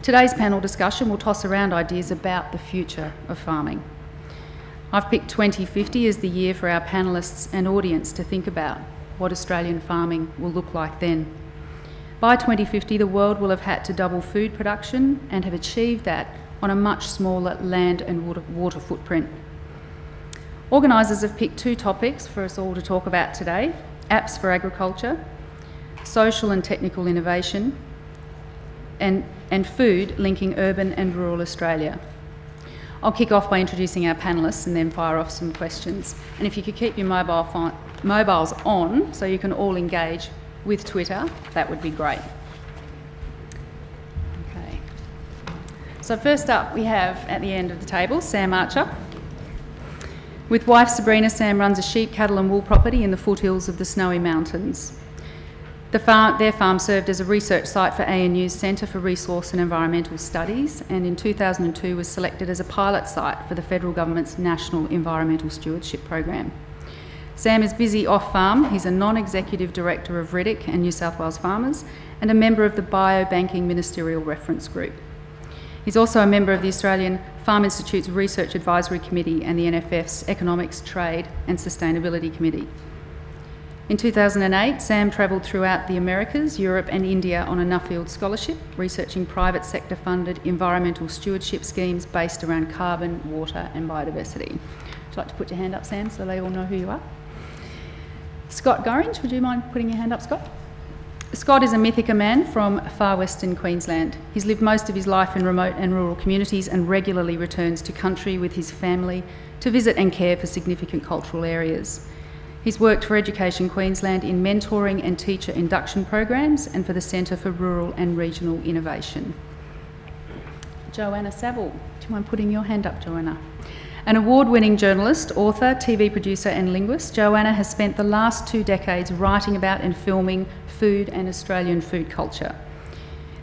Today's panel discussion will toss around ideas about the future of farming. I've picked 2050 as the year for our panellists and audience to think about what Australian farming will look like then. By 2050, the world will have had to double food production and have achieved that on a much smaller land and water footprint. Organisers have picked two topics for us all to talk about today: apps for agriculture, social and technical innovation, and food linking urban and rural Australia. I'll kick off by introducing our panellists and then fire off some questions. And if you could keep your mobiles on so you can all engage with Twitter, that would be great. Okay. So first up we have, at the end of the table, Sam Archer. With wife Sabrina, Sam runs a sheep, cattle and wool property in the foothills of the Snowy Mountains. Their farm served as a research site for ANU's Centre for Resource and Environmental Studies, and in 2002 was selected as a pilot site for the federal government's National Environmental Stewardship Program. Sam is busy off-farm. He's a non-executive director of Riddick and New South Wales Farmers and a member of the Biobanking Ministerial Reference Group. He's also a member of the Australian Farm Institute's Research Advisory Committee and the NFF's Economics, Trade and Sustainability Committee. In 2008, Sam travelled throughout the Americas, Europe and India on a Nuffield scholarship, researching private sector funded environmental stewardship schemes based around carbon, water and biodiversity. Would you like to put your hand up, Sam, so they all know who you are? Scott Gorringe, would you mind putting your hand up, Scott? Scott is a Mythica man from far western Queensland. He's lived most of his life in remote and rural communities and regularly returns to country with his family to visit and care for significant cultural areas. He's worked for Education Queensland in mentoring and teacher induction programs and for the Centre for Rural and Regional Innovation. Joanna Savill, do you mind putting your hand up, Joanna? An award-winning journalist, author, TV producer and linguist, Joanna has spent the last 2 decades writing about and filming food and Australian food culture.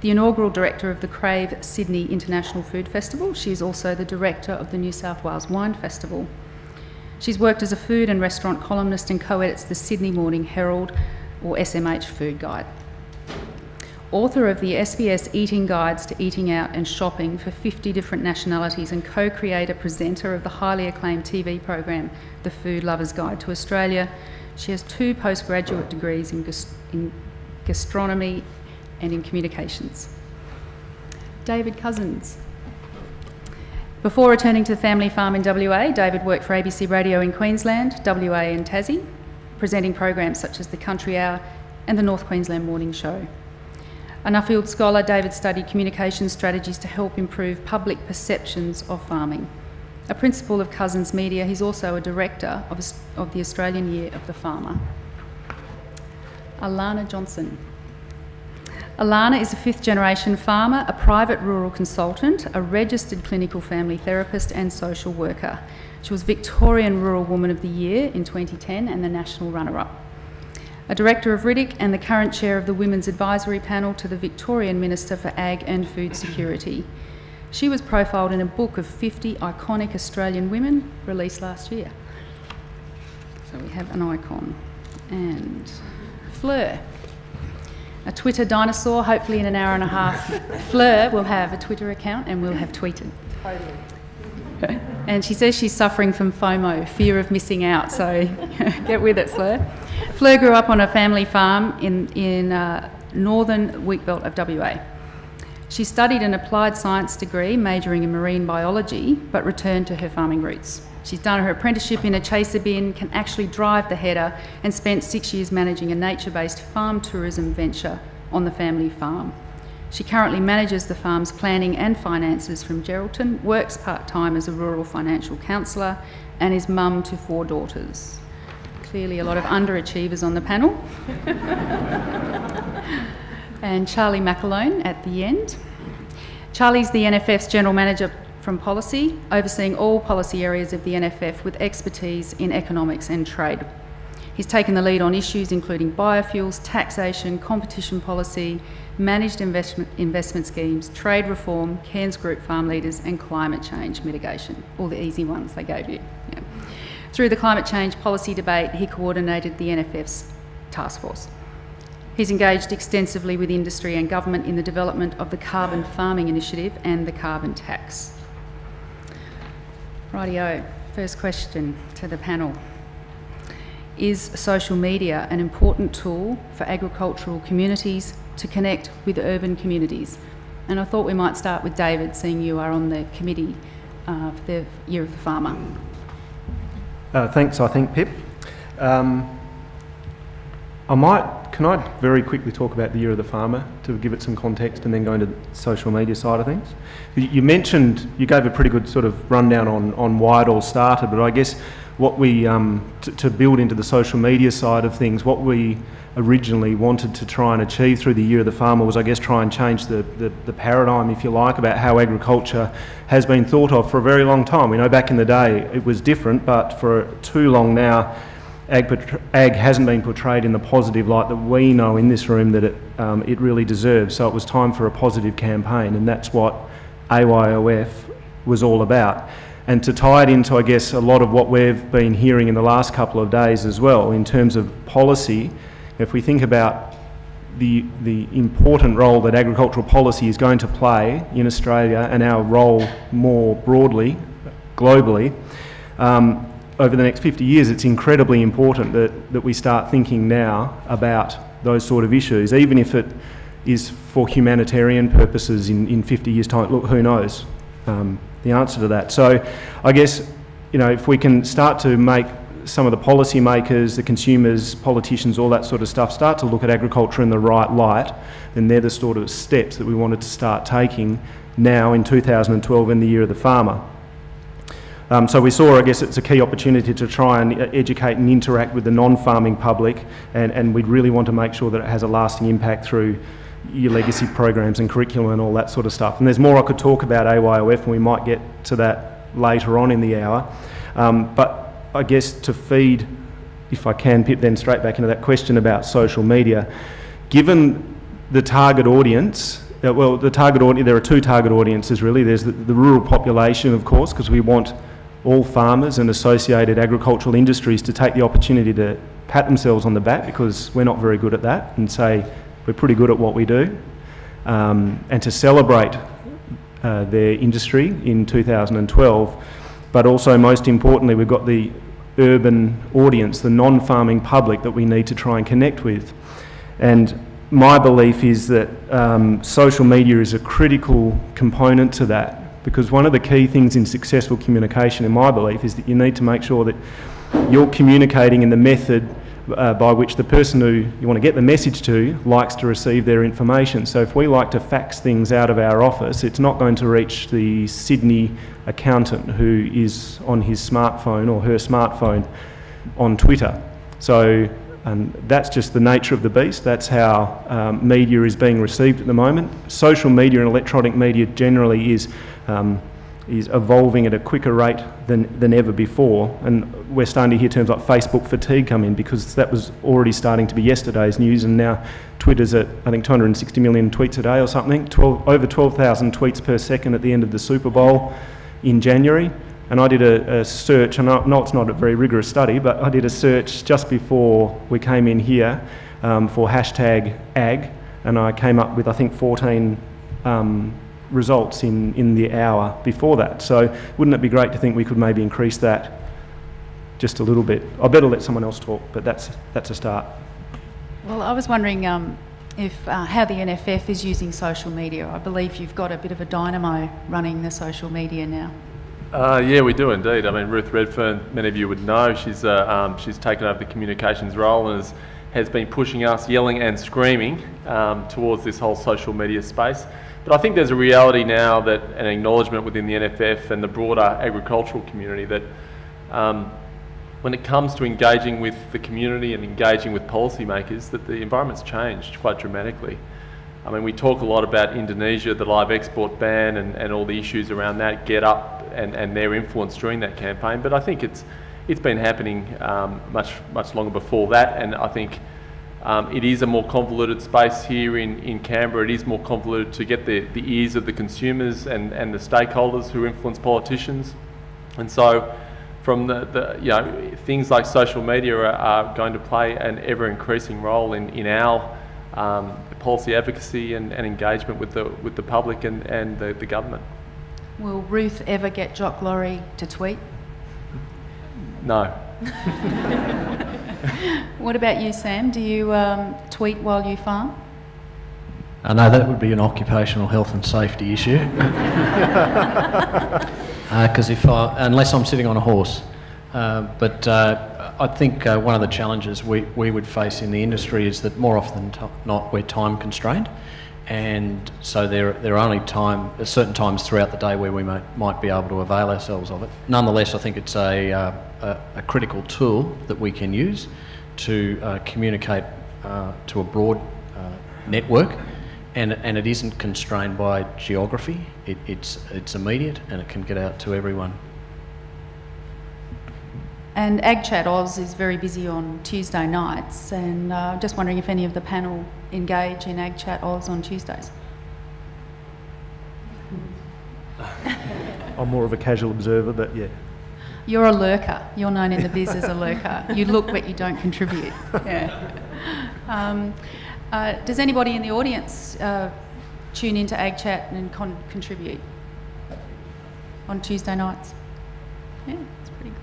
The inaugural director of the Crave Sydney International Food Festival, she is also the director of the New South Wales Wine Festival. She's worked as a food and restaurant columnist and co-edits the Sydney Morning Herald or SMH Food Guide. Author of the SBS Eating Guides to Eating Out and Shopping for 50 different nationalities and co-creator presenter of the highly acclaimed TV program The Food Lover's Guide to Australia, she has 2 postgraduate degrees in gastronomy and in communications. David Cussons. Before returning to the family farm in WA, David worked for ABC Radio in Queensland, WA and Tassie, presenting programs such as the Country Hour and the North Queensland Morning Show. A Nuffield scholar, David studied communication strategies to help improve public perceptions of farming. A principal of Cussons Media, he's also a director of the Australian Year of the Farmer. Alana Johnson. Alana is a 5th-generation farmer, a private rural consultant, a registered clinical family therapist and social worker. She was Victorian Rural Woman of the Year in 2010 and the national runner-up. A director of Riddick and the current chair of the Women's Advisory Panel to the Victorian Minister for Ag and Food Security. She was profiled in a book of 50 iconic Australian women released last year. So we have an icon. And Fleur, a Twitter dinosaur. Hopefully in an hour and a half, Fleur will have a Twitter account and will have tweeted. Totally. And she says she's suffering from FOMO, fear of missing out, so get with it, Fleur. Fleur grew up on a family farm in northern wheatbelt of WA. She studied an applied science degree, majoring in marine biology, but returned to her farming roots. She's done her apprenticeship in a chaser bin, can actually drive the header, and spent 6 years managing a nature-based farm tourism venture on the family farm. She currently manages the farm's planning and finances from Geraldton, works part-time as a rural financial counsellor, and is mum to 4 daughters. Clearly a lot of underachievers on the panel. And Charlie McElhone at the end. Charlie's the NFF's General Manager from Policy, overseeing all policy areas of the NFF with expertise in economics and trade. He's taken the lead on issues including biofuels, taxation, competition policy, managed investment schemes, trade reform, Cairns Group farm leaders and climate change mitigation. All the easy ones they gave you. Yeah. Through the climate change policy debate, he coordinated the NFF's task force. He's engaged extensively with industry and government in the development of the Carbon Farming Initiative and the carbon tax. Rightio, first question to the panel. Is social media an important tool for agricultural communities to connect with urban communities? And I thought we might start with David, seeing you are on the committee for the Year of the Farmer. Thanks, I think, Pip. Can I very quickly talk about the Year of the Farmer to give it some context and then go into the social media side of things? You mentioned, you gave a pretty good sort of rundown on why it all started, but I guess what we, to build into the social media side of things, what we originally wanted to try and achieve through the Year of the Farmer was, I guess, try and change the paradigm, if you like, about how agriculture has been thought of for a very long time. We know back in the day it was different, but for too long now, ag hasn't been portrayed in the positive light that we know in this room that it really deserves. So it was time for a positive campaign, and that's what AYOF was all about. And to tie it into, I guess, a lot of what we've been hearing in the last couple of days as well, in terms of policy, if we think about the important role that agricultural policy is going to play in Australia and our role more broadly, globally, over the next 50 years, it's incredibly important that we start thinking now about those sort of issues, even if it is for humanitarian purposes in 50 years' time. Look, who knows the answer to that. So I guess, you know, if we can start to make some of the policy makers, the consumers, politicians, all that sort of stuff, start to look at agriculture in the right light, then they're the sort of steps that we wanted to start taking now in 2012 in the Year of the Farmer. So we saw, I guess, it's a key opportunity to try and educate and interact with the non-farming public, and we'd really want to make sure that it has a lasting impact through your legacy programs and curriculum and all that sort of stuff. And there's more I could talk about AYOF, and we might get to that later on in the hour. But I guess to feed, if I can, Pip, then straight back into that question about social media, given the target audience, well, the target audience, there are two target audiences really. There's the rural population, of course, because we want all farmers and associated agricultural industries to take the opportunity to pat themselves on the back, because we're not very good at that, and say we're pretty good at what we do, and to celebrate their industry in 2012. But also, most importantly, we've got the urban audience, the non-farming public that we need to try and connect with. And my belief is that social media is a critical component to that, because one of the key things in successful communication, in my belief, is that you need to make sure that you're communicating in the method by which the person who you want to get the message to likes to receive their information. So if we like to fax things out of our office, it's not going to reach the Sydney accountant who is on his smartphone or her smartphone on Twitter. So that's just the nature of the beast. That's how media is being received at the moment. Social media and electronic media generally is evolving at a quicker rate than ever before, and we're starting to hear terms like Facebook fatigue come in, because that was already starting to be yesterday's news, and now Twitter's at, I think, 260 million tweets a day or something, over 12,000 tweets per second at the end of the Super Bowl in January. And I did a search, and I know it's not a very rigorous study, but I did a search just before we came in here for hashtag ag, and I came up with, I think, 14 results in the hour before that. So wouldn't it be great to think we could maybe increase that just a little bit? I better let someone else talk, but that's a start. Well, I was wondering if how the NFF is using social media. I believe you've got a bit of a dynamo running the social media now. Yeah, we do indeed. I mean, Ruth Redfern, many of you would know, she's taken over the communications role and has been pushing us, yelling and screaming towards this whole social media space. But I think there's a reality now, that an acknowledgement within the NFF and the broader agricultural community that when it comes to engaging with the community and engaging with policymakers, that the environment's changed quite dramatically. I mean, we talk a lot about Indonesia, the live export ban and all the issues around that, Get Up and their influence during that campaign, but I think it's been happening much longer before that, and I think it is a more convoluted space here in Canberra. It is more convoluted to get the ears of the consumers and the stakeholders who influence politicians. And so from things like social media are going to play an ever increasing role in our policy advocacy and engagement with the public and the government. Will Ruth ever get Jock Laurie to tweet? No. What about you, Sam? Do you tweet while you farm? No, that would be an occupational health and safety issue. Because unless I'm sitting on a horse. But I think one of the challenges we would face in the industry is that more often than not we're time constrained, and so there are only certain times throughout the day where we might be able to avail ourselves of it. Nonetheless, I think it's a critical tool that we can use to communicate to a broad network, and it isn't constrained by geography. It's immediate and it can get out to everyone. And AgChat Oz is very busy on Tuesday nights, and just wondering if any of the panel engage in AgChat Oz on Tuesdays. I'm more of a casual observer, but yeah. You're a lurker. You're known in the biz as a lurker. You look but you don't contribute. Yeah. Does anybody in the audience tune into AgChat and contribute on Tuesday nights? Yeah, it's pretty good.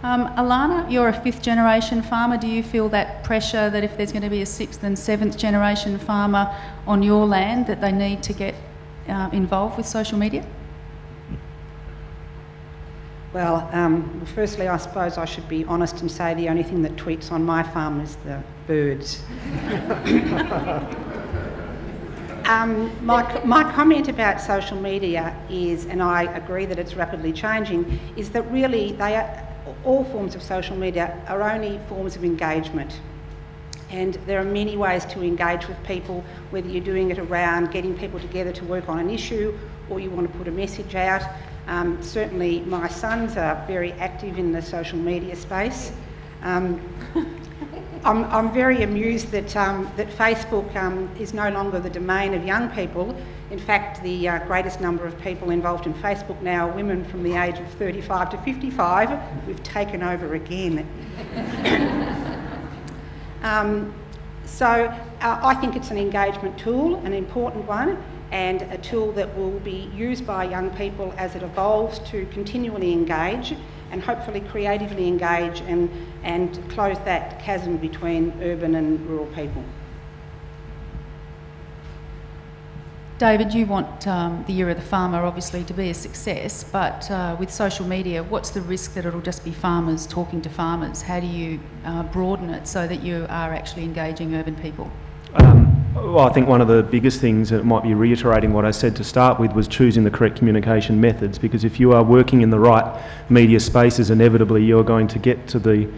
Alana, you're a 5th generation farmer. Do you feel that pressure that if there's going to be a 6th and 7th generation farmer on your land that they need to get involved with social media? Well, firstly, I suppose I should be honest and say the only thing that tweets on my farm is the birds. My comment about social media is, and I agree that it's rapidly changing, is that really all forms of social media are only forms of engagement. And there are many ways to engage with people, whether you're doing it around getting people together to work on an issue or you want to put a message out. Certainly my sons are very active in the social media space. I'm very amused that Facebook is no longer the domain of young people. In fact, the greatest number of people involved in Facebook now are women from the age of 35 to 55. We've taken over again. So I think it's an engagement tool, an important one, and a tool that will be used by young people as it evolves to continually engage and hopefully creatively engage and close that chasm between urban and rural people. David, you want the Year of the Farmer obviously to be a success, but with social media, what's the risk that it'll just be farmers talking to farmers? How do you broaden it so that you are actually engaging urban people? Well, I think one of the biggest things, and it might be reiterating what I said to start with, was choosing the correct communication methods, because if you are working in the right media spaces, inevitably you're going to get to the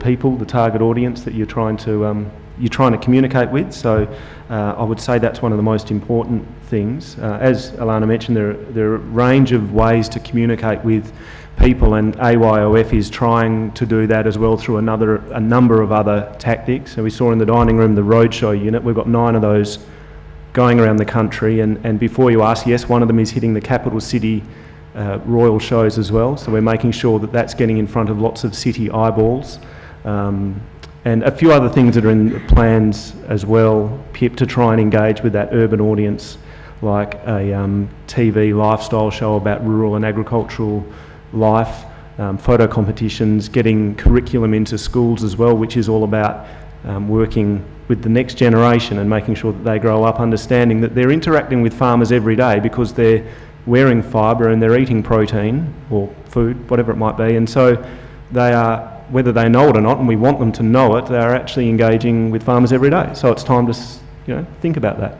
people, the target audience that you're trying to communicate with. So I would say that's one of the most important things. As Alana mentioned, there are a range of ways to communicate with people, and AYOF is trying to do that as well through a number of other tactics. So we saw in the dining room the roadshow unit. We've got 9 of those going around the country, and before you ask, yes, one of them is hitting the capital city royal shows as well. So we're making sure that that's getting in front of lots of city eyeballs. And a few other things that are in the plans as well, Pip, to try and engage with that urban audience, like a TV lifestyle show about rural and agricultural life, photo competitions, getting curriculum into schools as well, which is all about working with the next generation and making sure that they grow up understanding that they're interacting with farmers every day because they're wearing fibre and they're eating protein or food, whatever it might be, and so they are, whether they know it or not, and we want them to know it, they are actually engaging with farmers every day. So it's time to think about that.